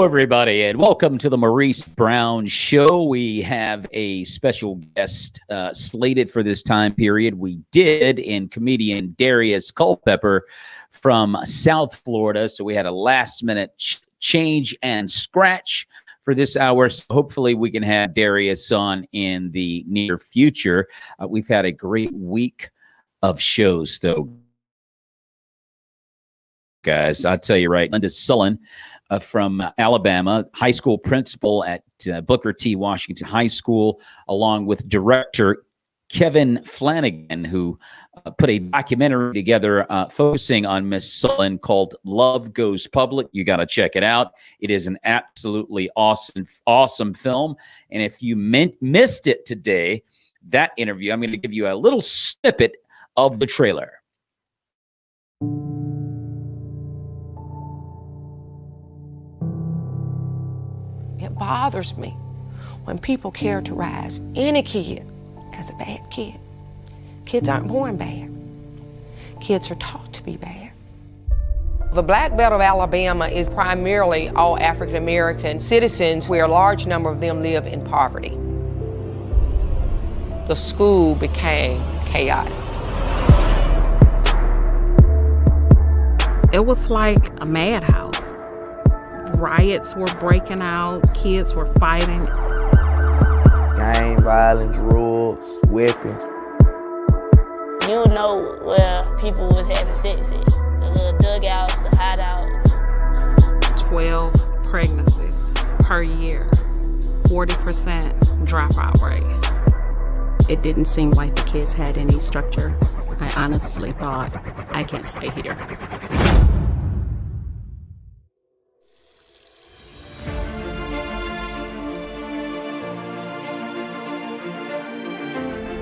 Hello, everybody, and welcome to the Maurice Brown Show. We have a special guest slated for this time period. We did in comedian Darius Culpepper from South Florida. So we had a last-minute change and scratch for this hour. So hopefully we can have Darius on in the near future. We've had a great week of shows, though, guys. I'll tell you right, Linda Sullen from Alabama, high school principal at Booker T. Washington High School, along with director Kevin Flanagan, who put a documentary together focusing on Miss Sullen called Love Goes Public. You got to check it out. It is an absolutely awesome film. And if you missed it today, that interview, I'm going to give you a little snippet of the trailer. It bothers me when people characterize any kid as a bad kid. Kids aren't born bad. Kids are taught to be bad. The Black Belt of Alabama is primarily all African American citizens, where a large number of them live in poverty. The school became chaotic. It was like a madhouse. Riots were breaking out, kids were fighting. Gang violence, drugs, weapons. You know where people was having sex at. The little dugouts, the hideouts. 12 pregnancies per year, 40% dropout rate. It didn't seem like the kids had any structure. I honestly thought, I can't stay here.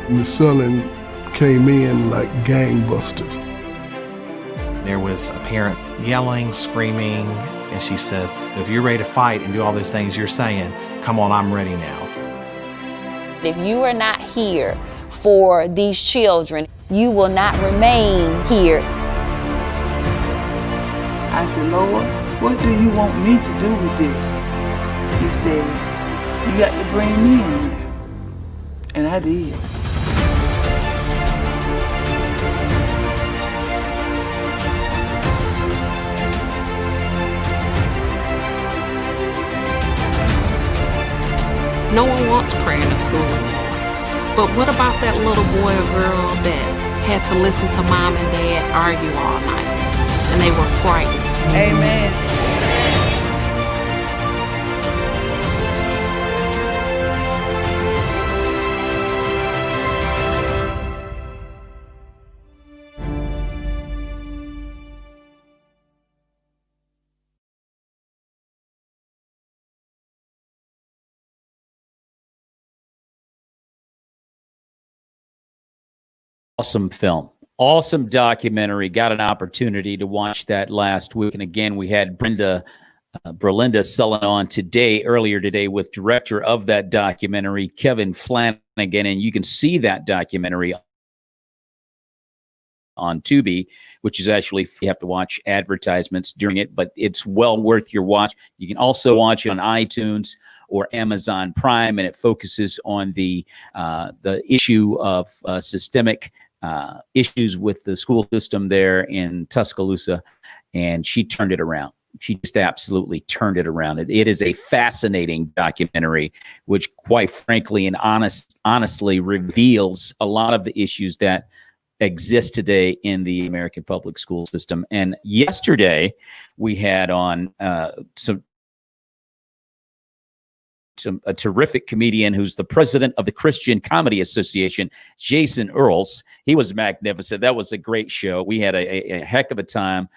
Miss Sullen came in like gangbusters. There was a parent yelling, screaming, and she says, if you're ready to fight and do all those things you're saying, come on, I'm ready now. If you are not here for these children, you will not remain here. I said, Lord, what do you want me to do with this? He said, you got to bring me in there. And I did. No one wants prayer in school anymore. But what about that little boy or girl that had to listen to mom and dad argue all night and they were frightened? Amen. Awesome film. Awesome documentary. Got an opportunity to watch that last week. And again, we had Berlinda Sullen on earlier today with director of that documentary, Kevin Flanagan. And you can see that documentary on Tubi, which is actually, you have to watch advertisements during it, but it's well worth your watch. You can also watch it on iTunes or Amazon Prime, and it focuses on the issue of systemic issues with the school system there in Tuscaloosa, and she turned it around. She just absolutely turned it around. It is a fascinating documentary, which quite frankly and honestly reveals a lot of the issues that exist today in the American public school system. And yesterday we had on a terrific comedian who's the president of the Christian Comedy Association, Jason Earls. He was magnificent. That was a great show. We had a heck of a time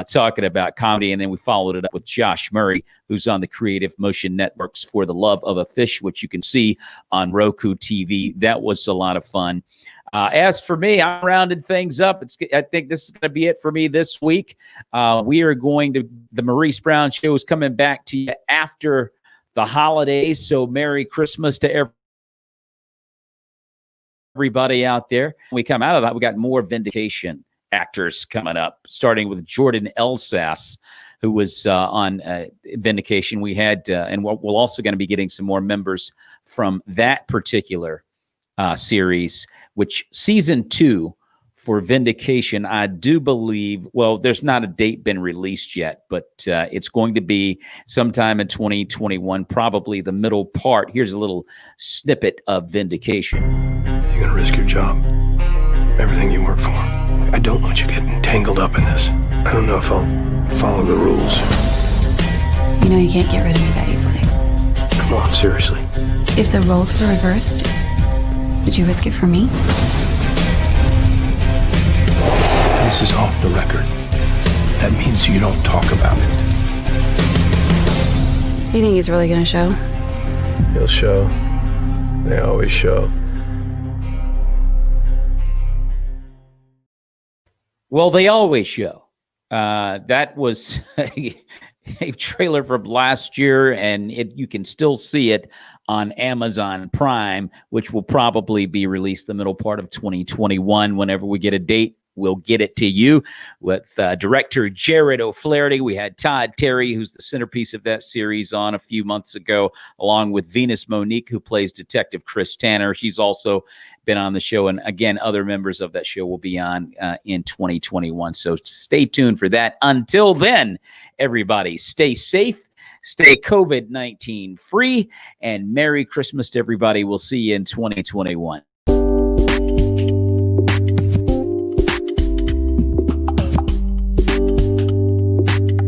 talking about comedy, and then we followed it up with Josh Murray, who's on the Creative Motion Network's For the Love of a Fish, which you can see on Roku TV. That was a lot of fun. As for me, I rounded things up. I think this is going to be it for me this week. We are going to, the Maurice Brown Show is coming back to you after the holidays, so Merry Christmas to everybody out there. When we come out of that, we got more Vindication actors coming up, starting with Jordan Elsass, who was on Vindication. We had, and we're also going to be getting some more members from that particular series, which season 2 for Vindication, I do believe, well, there's not a date been released yet, but it's going to be sometime in 2021, probably the middle part. Here's a little snippet of Vindication. You're going to risk your job, everything you work for. I don't want you getting tangled up in this. I don't know if I'll follow the rules. You know you can't get rid of me that easily. Come on, seriously. If the roles were reversed, would you risk it for me? This is off the record. That means you don't talk about it. You think he's really gonna show? He'll show. They always show. Well, they always show. That was a trailer from last year, and you can still see it on Amazon Prime, which will probably be released the middle part of 2021. Whenever we get a date, we'll get it to you. With director Jared O'Flaherty, we had Todd Terry, who's the centerpiece of that series, on a few months ago, along with Venus Monique, who plays Detective Chris Tanner. She's also been on the show, and again, other members of that show will be on in 2021. So stay tuned for that. Until then, everybody, stay safe, stay COVID-19 free, and Merry Christmas to everybody. We'll see you in 2021.